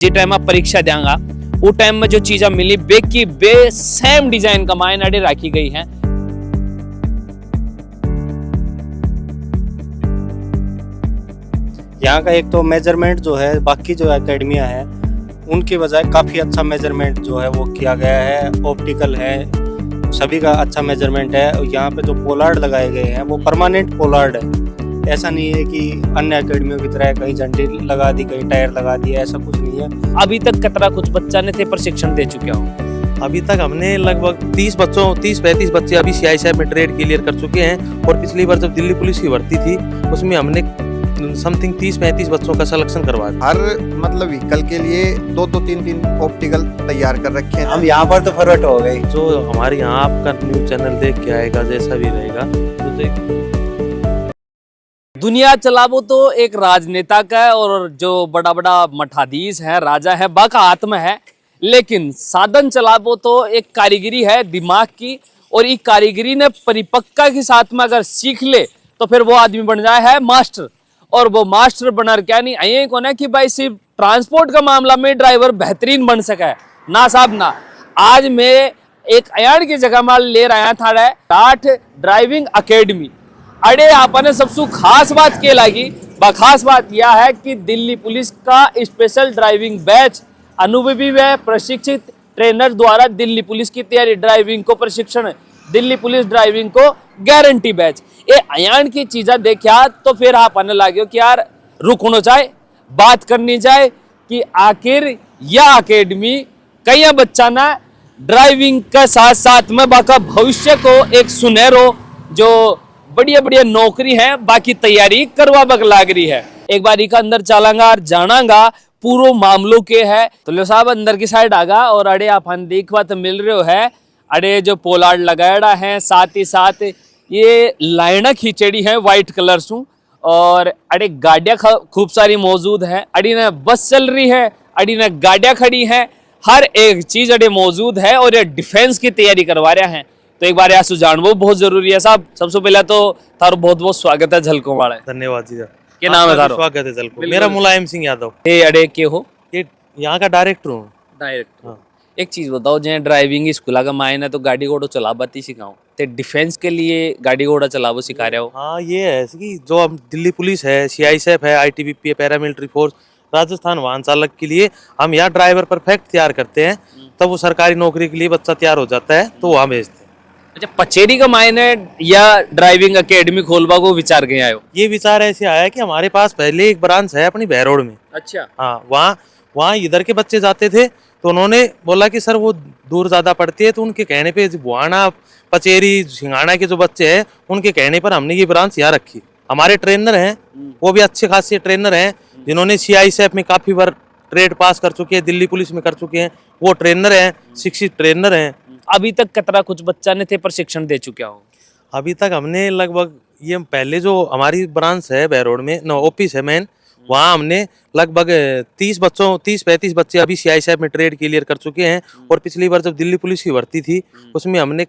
जे time आप परीक्षा देंगा वो टाइम में जो चीजें मिली बे की बे सेम डिजाइन का मायने अड़े राखी गई है। यहाँ का एक तो मेजरमेंट जो है बाकी जो एकेडमियाँ है उनकी बजाय काफ़ी अच्छा मेजरमेंट जो है वो किया गया है। ऑप्टिकल है, सभी का अच्छा मेजरमेंट है। यहाँ पे जो पोलार्ड लगाए गए हैं वो परमानेंट पोलार्ड है। ऐसा नहीं है कि अन्य एकेडमियों की तरह कहीं झंडी लगा दी, कहीं टायर लगा दिया, ऐसा कुछ नहीं है। अभी तक कतरा कुछ बच्चा ने थे प्रशिक्षण दे चुके हो? अभी तक हमने लगभग 30-35 बच्चे अभी CISF में ट्रेड क्लियर कर चुके हैं। और पिछली बार जब दिल्ली पुलिस की भर्ती थी उसमें हमने समथिंग 30-35 बच्चों का सिलेक्शन करवा दिया। हर मतलब व्हीकल के लिए 2-2 3-3 ऑप्टिकल तैयार कर रखे हैं। हम यहाँ पर तो फॉरवर्ड हो गए। जो हमारे यहाँ आपका न्यूज चैनल देख के आएगा जैसा भी रहेगा तो देख। दुनिया चलावो तो एक राजनेता का है और जो बड़ा बड़ा मठाधीश है, राजा है, बाका आत्मा है, लेकिन साधन चलावो तो एक कारीगरी है दिमाग की। और ये कारीगरी ने परिपक्का के साथ में अगर सीख ले तो फिर वो आदमी बन जाए है मास्टर। और वो मास्टर बनर क्या नहीं आई को ना कि भाई सिर्फ ट्रांसपोर्ट का मामला में ड्राइवर बेहतरीन बन सका है ना साहब ना। आज मैं एक अयान की जगह में ले रहा था टाट ड्राइविंग अकेडमी। अरे आपने सबसे खास बात क्या लगी? खास बात यह है कि दिल्ली पुलिस का स्पेशल ड्राइविंग बैच अनुभवी व प्रशिक्षित ट्रेनर द्वारा दिल्ली पुलिस की तैयारी ड्राइविंग को प्रशिक्षण, दिल्ली पुलिस ड्राइविंग को गारंटी बैच। ये अयान की चीजें देखा तो फिर आपने लगे कि यार रुकना चाहे, बात करनी चाहे कि आखिर यह अकेडमी कई बच्चा ना ड्राइविंग के साथ साथ में बाका भविष्य को एक सुनहरो जो बढ़िया बढ़िया नौकरी है बाकी तैयारी करवा बग लाग रही है। एक बार का अंदर चलांगा और जानांगा पूरा मामलों के है। तो लो साहब अंदर की साइड आगा और अड़े आप देखवा तो मिल रहे हो है अड़े जो पोलार्ड लगाड़ा है, साथ ही साथ ये लाइना खींचेड़ी है व्हाइट कलर से। और अड़े गाड़ियां खूब सारी मौजूद है, अड़ी ने बस चल रही है, अड़ी ने गाड़ियां खड़ी है, हर एक चीज अड़े मौजूद है और ये डिफेंस की तैयारी करवा रहे हैं। तो एक बार यहाँ जानवो बहुत जरूरी है साहब। सबसे पहले तो थारो बहुत बहुत स्वागत है झलको वाले। धन्यवाद जी। क्या नाम है थारो? स्वागत है झलको। मेरा मुलायम सिंह यादव। ए अड़े के हो? ये यहाँ का डायरेक्टर हूँ। डायरेक्ट। हाँ। एक चीज बताओ, जो ड्राइविंग स्कूल का मायने तो गाड़ी घोड़ा चलाबाती सिखाओ, ते डिफेंस के लिए गाड़ी घोड़ा चलावो सिखा रहे हो? हाँ ये है कि जो हम दिल्ली पुलिस है, CISF है, ITBP है, पैरामिलिट्री फोर्स, राजस्थान वाहन चालक के लिए हम यहाँ ड्राइवर परफेक्ट तैयार करते हैं, तब वो सरकारी नौकरी के लिए बच्चा तैयार हो जाता है तो वहाँ भेजते हैं। अच्छा, पचेरी का मायने या ड्राइविंग अकेडमी खोलवा को विचार के आयो? ये विचार ऐसे आया कि हमारे पास पहले एक ब्रांच है अपनी बहरोड में। अच्छा। हाँ, वहाँ इधर के बच्चे जाते थे तो उन्होंने बोला कि सर वो दूर ज्यादा पड़ती है, तो उनके कहने पे बुआना, पचेरी, सिंघाना के जो बच्चे हैं उनके कहने पर हमने ये ब्रांच यहाँ रखी। हमारे ट्रेनर हैं वो भी अच्छे खासे ट्रेनर हैं जिन्होंने CISF में काफी बार ट्रेड पास कर चुके हैं, दिल्ली पुलिस में कर चुके हैं, वो ट्रेनर हैं, शिक्षित ट्रेनर हैं। अभी तक कतरा कुछ बच्चा ने थे प्रशिक्षण दे चुके हो? अभी तक हमने लगभग ये पहले जो हमारी ब्रांच है बहरोड में ऑफिस है मेन, वहाँ हमने लगभग 30-35 बच्चे अभी CISF में ट्रेड क्लियर कर चुके हैं। और पिछली बार जब दिल्ली पुलिस की भर्ती थी उसमें हमने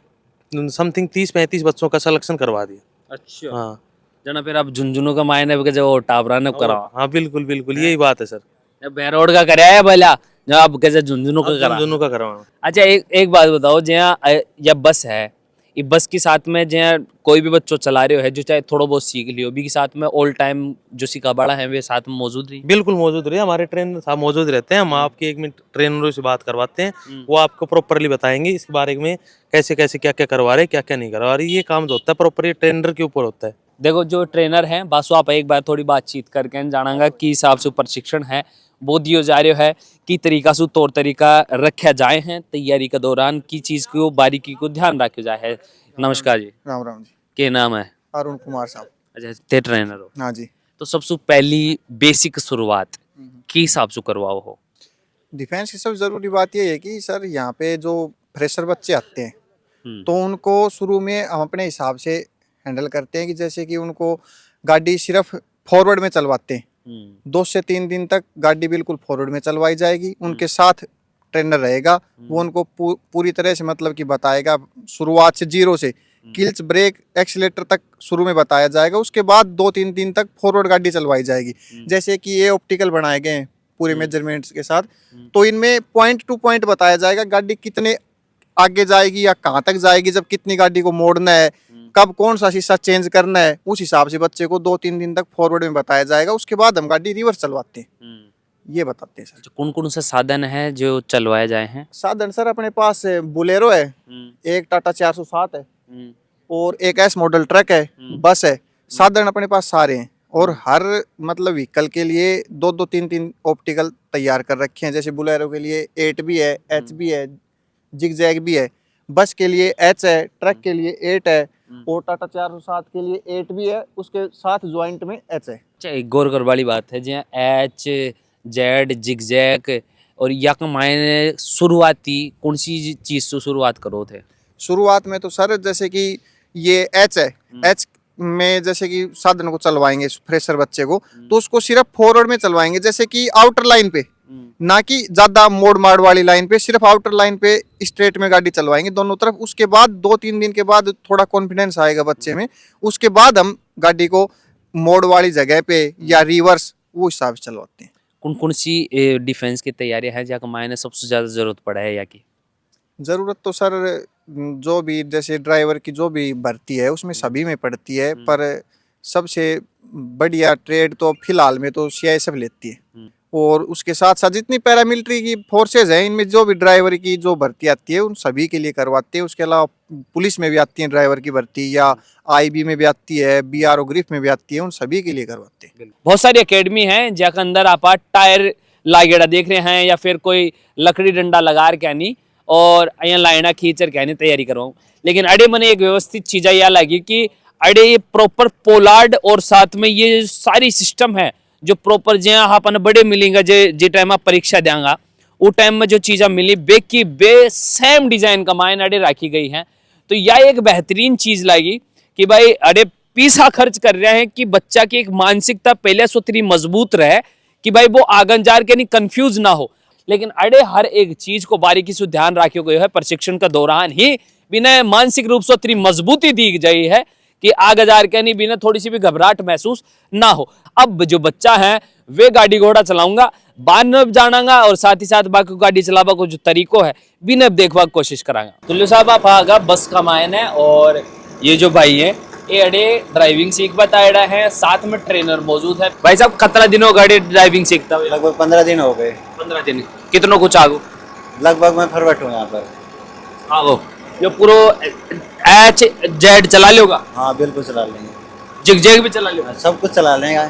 समथिंग 30-35 बच्चों का सिलेक्शन करवा दिया। अच्छा। हाँ जना फिर आप झुंझुनू का मायने जो टाबरा ने करा? हाँ बिल्कुल बिल्कुल यही बात है सर। बहरोड का कराया है भला जब आप कैसे झुंझुनू का करा? झुंझुनू का करवाना। अच्छा, एक बात बताओ, जहाँ या बस है, ये बस के साथ में जहाँ कोई भी बच्चों चला रहे हो है जो चाहे थोड़ा बहुत सीख लियो भी के साथ में ऑल टाइम जो सिखा बड़ा है वे साथ में मौजूद रही? बिल्कुल मौजूद रहे, हमारे ट्रेनर साहब मौजूद रहते हैं। हम आपके 1 मिनट ट्रेनरों से बात करवाते हैं, वो आपको प्रॉपरली बताएंगे इसके बारे में कैसे कैसे क्या क्या करवा रहे, क्या क्या नहीं करवा रहे। ये काम जो होता है प्रॉपरली ट्रेनर के ऊपर होता है। देखो जो ट्रेनर हैं बस आप एक बार थोड़ी बातचीत करके जानांगा कि हिसाब से प्रशिक्षण है वो दियो जा रहे है कि तरीका से तौर तरीका रखा जाए हैं तैयारी के दौरान की चीज को बारीकी को ध्यान रखा जाए है। नमस्कार जी। राम राम जी। क्या नाम है? अरुण कुमार साहब। अच्छा, ते ट्रेनर हो? हाँ जी। तो सबसे पहली बेसिक शुरुआत की हिसाब से करवाओ हो? डिफेंस की सब जरूरी बात ये है कि सर यहाँ पे जो फ्रेशर बच्चे आते हैं तो उनको शुरू में हम अपने हिसाब से हैंडल करते हैं कि जैसे कि उनको गाड़ी सिर्फ फॉरवर्ड में चलवाते हैं। 2 से 3 दिन तक गाड़ी बिल्कुल फॉरवर्ड में चलवाई जाएगी, उनके साथ ट्रेनर रहेगा, वो उनको पूरी तरह से मतलब कि बताएगा शुरुआत से 0 से किल्स, ब्रेक, एक्सीलेटर तक शुरू में बताया जाएगा। उसके बाद 2-3 दिन तक फॉरवर्ड गाड़ी चलवाई जाएगी। जैसे कि ये ऑप्टिकल बनाए गए हैं पूरे मेजरमेंट्स के साथ। तो इनमें पॉइंट टू पॉइंट बताया जाएगा गाड़ी कितने आगे जाएगी या कहाँ तक जाएगी, जब कितनी गाड़ी को मोड़ना है, कब कौन सा शीशा चेंज करना है, उस हिसाब से बच्चे को 2-3 दिन तक फॉरवर्ड में बताया जाएगा। उसके बाद हम गाड़ी रिवर्स चलवाते हैं, ये बताते हैं सर। कौन कौन से साधन है जो चलवाए जाए हैं? साधन सर अपने पास बुलेरो है, एक टाटा 407 है और एक एस मॉडल ट्रक है, बस है। साधन अपने पास सारे हैं और हर मतलब व्हीकल के लिए 2-2, 3-3 ऑप्टिकल तैयार कर रखे हैं। जैसे बुलेरो के लिए 8 भी है, एच भी है, जिगजैग भी है, बस के लिए एच है, ट्रक के लिए 8 है और टाटा 407 के लिए 8 भी है, उसके साथ ज्वाइंट में एच है। अच्छा, एक गौर कर वाली बात है, जहाँ एच जेड जिगजैग और यक मायने शुरुआती कौन सी चीज से शुरुआत करो थे? शुरुआत में तो सर जैसे कि ये एच है, एच में जैसे कि साधन को चलवाएंगे फ्रेशर बच्चे को, तो उसको सिर्फ फॉरवर्ड में चलवाएंगे, जैसे कि आउटर लाइन पे, ना कि ज्यादा मोड़ माड़ वाली लाइन पे, सिर्फ आउटर लाइन पे स्ट्रेट में गाड़ी चलवाएंगे दोनों तरफ। उसके बाद 2-3 दिन के बाद थोड़ा कॉन्फिडेंस आएगा बच्चे में, उसके बाद हम गाड़ी को मोड़ वाली जगह पे या रिवर्स वो हिसाब से चलवाते हैं। कौन कौन सी डिफेंस की तैयारियां हैं जहाँ मायने सबसे ज्यादा जरूरत पड़ा है या की? ज़रूरत तो सर जो भी जैसे ड्राइवर की जो भी भर्ती है उसमें सभी में पड़ती है, पर सबसे बढ़िया ट्रेड तो फिलहाल में तो सीआईएसएफ लेती है। और उसके साथ साथ जितनी पैरामिलिट्री की फोर्सेज हैं इनमें जो भी ड्राइवर की जो भर्ती आती है उन सभी के लिए करवाते हैं। उसके अलावा पुलिस में भी आती है ड्राइवर की भर्ती, या आईबी में भी आती है, बीआरओ ग्रिफ में भी आती है, उन सभी के लिए करवाते हैं। बहुत सारी एकेडमी है जहाँ के अंदर आप टायर लागेड़ा देख रहे हैं या फिर कोई लकड़ी डंडा लगा के नहीं और यहाँ लाइना खींच के नहीं तैयारी करवाऊँ, लेकिन अड़े मैंने एक व्यवस्थित चीज़ यह लगी कि अड़े ये प्रॉपर पोलार्ड और साथ में ये सारी सिस्टम है जो प्रॉपर जहाँ अपन बड़े मिलेंगे जे टाइम आप परीक्षा देंगा वो टाइम में जो चीज़ें मिली बे की बे सेम डिजाइन का मायने अड़े रखी गई हैं। तो यह एक बेहतरीन चीज़ लगी कि भाई अड़े पैसा खर्च कर रहे हैं कि बच्चा की एक मानसिकता पहले से इतनी मजबूत रहे कि भाई वो आगन जार के नहीं कंफ्यूज ना हो। लेकिन अड़े हर एक चीज को बारीकी से ध्यान रखे गए है, प्रशिक्षण के दौरान ही बिना मानसिक रूप से इतनी मजबूती दी गई है कि आगे जार के नहीं बिना थोड़ी सी भी घबराहट महसूस ना हो। अब जो बच्चा है वे गाड़ी घोड़ा चलाऊंगा बान जानागा और साथ ही साथ बाकी गाड़ी चलावा को जो तरीको है बिना देखवा की कोशिश करांगा। तुल्लू साहब आप आगा बस का मायन है और ये जो भाई है ये अड़े ड्राइविंग सीख बताया है, साथ में ट्रेनर मौजूद है। भाई साहब कितना दिनों गाड़ी ड्राइविंग सीखता हुआ? लगभग 15 दिन हो गए। 15 दिन कितनों कुछ आगो? लगभग मैं फरवट हूँ यहाँ पर। आगो ये पूरा एच जेड चला लोगा? हाँ बिल्कुल चला लेंगे, जिगजैग भी चला लोगा? सब कुछ चला लेंगे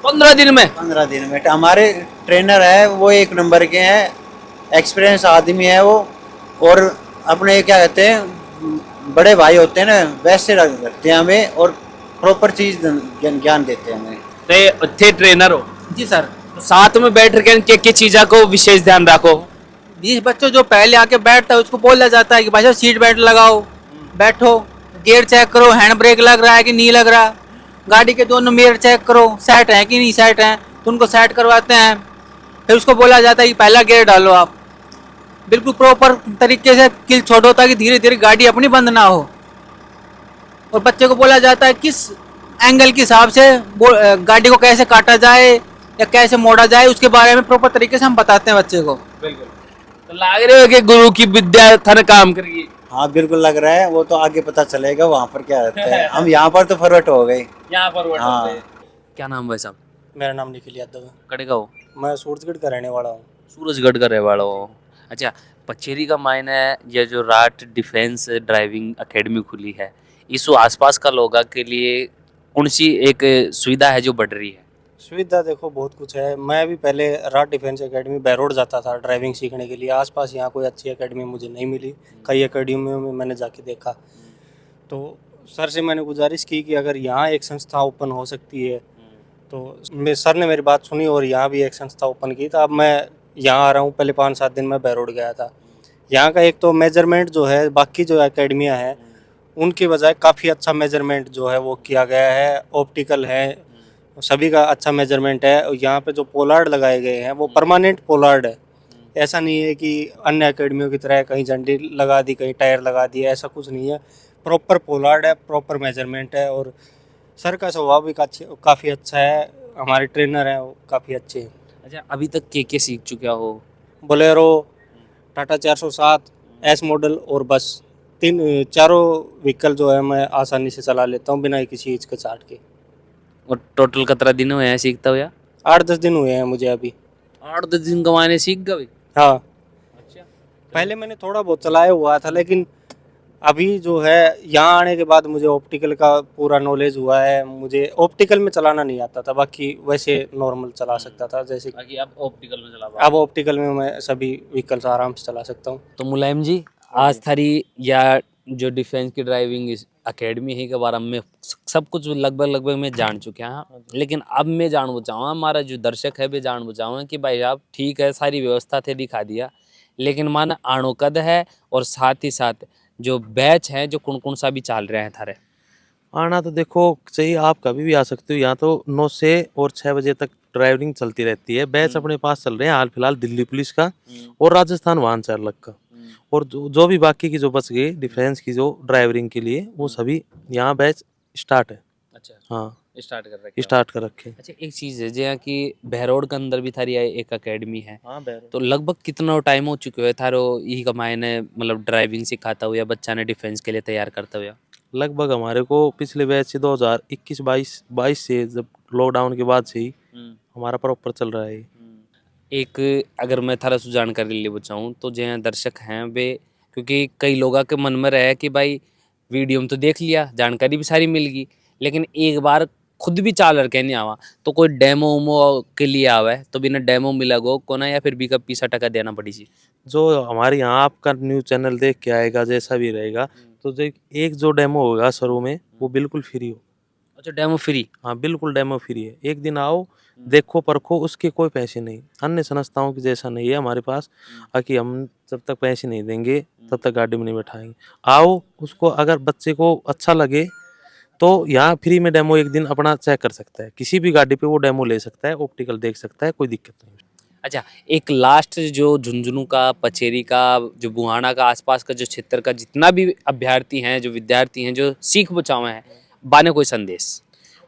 15 दिन में? 15 दिन में। हमारे ट्रेनर है वो 1 नंबर के हैं, एक्सपीरियंस आदमी है वो, और अपने क्या कहते हैं बड़े भाई होते हैं ना वैसे रखते हैं हमें और प्रॉपर चीज ज्ञान देते हैं हमें। थे ट्रेनर हो जी सर। तो साथ में बैठ के क्या चीज़ों को विशेष ध्यान रखो? जिस बच्चों जो पहले आके बैठता है उसको बोला जाता है कि भाई साहब सीट बेल्ट लगाओ, बैठो, गियर चेक करो, हैंड ब्रेक लग रहा है कि नहीं लग रहा, गाड़ी के दोनों मिरर चेक करो सेट है कि नहीं सेट है, तो उनको सेट करवाते हैं। फिर उसको बोला जाता है कि पहला गियर डालो आप, बिल्कुल प्रॉपर तरीके से किल छोड़ो ताकि धीरे धीरे गाड़ी अपनी बंद ना हो। और बच्चे को बोला जाता है किस एंगल के हिसाब से गाड़ी को कैसे काटा जाए या कैसे मोड़ा जाए, उसके बारे में प्रॉपर तरीके से हम बताते हैं बच्चे को। बिल्कुल। तो लग रहे हो कि गुरु की विद्या थन काम करेगी? हाँ बिल्कुल लग रहा है, वो तो आगे पता चलेगा वहाँ पर क्या रहता है। हम यहाँ पर तो फरवट हो गए। यहाँ पर हाँ। क्या नाम है साहब? मेरा नाम निखिल यादव है। कड़े का हो? मैं सूरजगढ़ का रहने वाला हूँ। सूरजगढ़ का रहने वाला हो? अच्छा, पचेरी का मायने ये जो राट डिफेंस ड्राइविंग एकेडमी खुली है इस आसपास का लोगों के लिए कौन सी एक सुविधा है जो बढ़ रही है? सुविधा देखो बहुत कुछ है। मैं भी पहले राट डिफेंस एकेडमी बैरोड जाता था ड्राइविंग सीखने के लिए। आसपास यहाँ कोई अच्छी एकेडमी मुझे नहीं मिली, कई एकेडमियों में मैंने जाके देखा। तो सर से मैंने गुजारिश की कि अगर यहाँ एक संस्था ओपन हो सकती है तो सर ने मेरी बात सुनी और यहाँ भी एक संस्था ओपन की। तो अब मैं यहाँ आ रहा हूँ। पहले 5-7 दिन मैं बैरोड गया था। यहाँ का एक तो मेजरमेंट जो है बाकी जो एकेडमियाँ हैं उनकी बजाय काफ़ी अच्छा मेजरमेंट जो है वो किया गया है। ऑप्टिकल है, सभी का अच्छा मेजरमेंट है। और यहाँ पे जो पोलार्ड लगाए गए हैं वो परमानेंट पोलार्ड है। ऐसा नहीं है कि अन्य एकेडमियों की तरह कहीं झंडी लगा दी, कहीं टायर लगा दिए, ऐसा कुछ नहीं है। प्रॉपर पोलार्ड है, प्रॉपर मेजरमेंट है। और सर का स्वभाव भी काफ़ी अच्छा है। हमारे ट्रेनर हैं वो काफ़ी अच्छे हैं। अच्छा, अभी तक के सीख चुका हो? बोलेरो, टाटा 407, एस मॉडल और बस चारों व्हीकल जो है मैं आसानी से चला लेता हूँ बिना किसी हिचकिचाहट के। और टोटल कितना दिन हुए हैं सीखता हुआ? 8-10 दिन हुए हैं मुझे अभी। 8-10 दिन कमाने सीख गए? हाँ, अच्छा। पहले मैंने थोड़ा बहुत चलाया हुआ था, लेकिन अभी जो है यहाँ आने के बाद मुझे ऑप्टिकल का पूरा नॉलेज हुआ है। मुझे ऑप्टिकल में चलाना नहीं आता था, बाकी वैसे नॉर्मल चला सकता था जैसे। बाकी अब ऑप्टिकल में चला अब ऑप्टिकल में मैं सभी व्हीकल्स आराम से चला सकता हूँ। तो मुलायम जी, आज थारी या जो डिफेंस की ड्राइविंग अकेडमी है के बारे में सब कुछ लगभग मैं जान चुके हैं, लेकिन अब मैं जानना चाहूँगा, हमारा जो दर्शक है वे जानना चाहूँगा कि भाई आप ठीक है सारी व्यवस्था थे दिखा दिया, लेकिन माना आणो कद है और साथ ही साथ जो बैच है जो कौन कौन सा भी चल रहे हैं थारे? आना तो देखो चाहिए, आप कभी भी आ सकते हो। यहाँ तो 9 से और 6 बजे तक ड्राइविंग चलती रहती है। बैच अपने पास चल रहे हैं हाल फिलहाल दिल्ली पुलिस का और राजस्थान वाहन चालक का, और जो भी बाकी की जो बच गई डिफेंस की जो ड्राइविंग के लिए, वो सभी यहाँ बैच स्टार्ट है। अच्छा, हाँ, स्टार्ट कर रखे स्टार्ट कर रखे। अच्छा, एक चीज़ है जहाँ कि बहरोड के अंदर भी थारी एक अकेडमी है, हाँ, तो लगभग कितना टाइम हो चुके हो थारो यही कमाए ने मतलब ड्राइविंग सिखाता हुआ बच्चा ने डिफेंस के लिए तैयार करता हुआ? लगभग हमारे को पिछले बैच से 2021-22 से, जब लॉकडाउन के बाद से ही हमारा प्रॉपर चल रहा है। एक अगर मैं थारा से जानकारी ले बचाऊँ तो जो दर्शक हैं वे, क्योंकि कई लोगों के मन में रहे कि भाई वीडियो में तो देख लिया, जानकारी भी सारी मिल गई, लेकिन एक बार खुद भी चाल रखे नहीं आवा, तो कोई डेमो उमो के लिए आवा है तो बिना डेमो मिला गो को ना, या फिर भी का पैसा टका देना पड़ी सी? जो हमारे यहाँ आपका न्यूज़ चैनल देख के आएगा जैसा भी रहेगा, तो जो एक जो डेमो होगा शुरू में वो बिल्कुल फ्री हो। अच्छा, डेमो फ्री? हाँ, बिल्कुल डेमो फ्री है। एक दिन आओ, देखो परखो, उसके कोई पैसे नहीं। अन्य संस्थाओं की जैसा नहीं है हमारे पास कि हम जब तक पैसे नहीं देंगे तब तक गाड़ी में नहीं बैठाएंगे। आओ, उसको अगर बच्चे को अच्छा लगे तो यहाँ फ्री में डेमो एक दिन अपना चेक कर सकता है। किसी भी गाड़ी पे वो डेमो ले सकता है, ऑप्टिकल देख सकता है, कोई दिक्कत नहीं। अच्छा, एक लास्ट जो झुंझुनू का, पचेरी का, जो बुहाना का आसपास का जो क्षेत्र का जितना भी अभ्यर्थी हैं, जो विद्यार्थी हैं, जो सीख बचावे हैं, बाने कोई संदेश?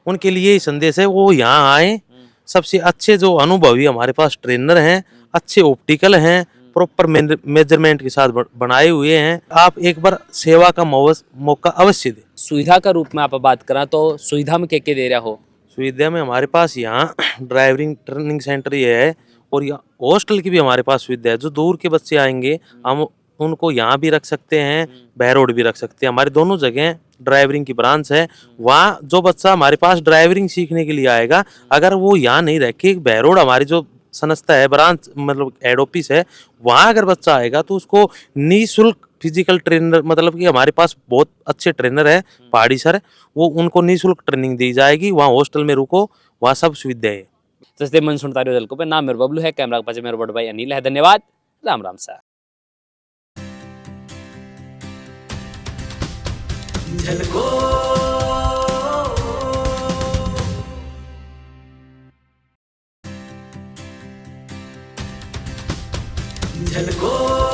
उनके लिए ही संदेश है, वो यहाँ आए। सबसे अच्छे जो अनुभवी हमारे पास ट्रेनर हैं, अच्छे ऑप्टिकल हैं, प्रॉपर मेजरमेंट के साथ बनाए हुए हैं। आप एक बार सेवा का मौका अवश्य दें। सुविधा का रूप में आप बात करा तो सुविधा में क्या दे रहा हो? सुविधा में हमारे पास यहाँ ड्राइविंग ट्रेनिंग सेंटर ये है, और यहाँ हॉस्टल की भी हमारे पास सुविधा है। जो दूर के बच्चे आएंगे हम उनको यहाँ भी रख सकते हैं, बहरोड भी रख सकते हैं। हमारे दोनों जगह ड्राइविंग की ब्रांच है। वहाँ जो बच्चा हमारे पास ड्राइविंग सीखने के लिए आएगा, अगर वो यहाँ नहीं रह के बहरोड हमारी जो संस्था है, ब्रांच मतलब हेड ऑफिस है, वहाँ अगर बच्चा आएगा तो उसको निःशुल्क फिजिकल ट्रेनर, मतलब कि हमारे पास बहुत अच्छे ट्रेनर है पहाड़ी सर, वो उनको निःशुल्क ट्रेनिंग दी जाएगी। वहाँ हॉस्टल में रुको, वहाँ सब सुविधाएं है। जैसे मन सुनता रहो दल पे, नाम मेरे बबलू है, कैमरा के पास मेरे बड़ भाई अनिल है। धन्यवाद, राम राम सर। झलको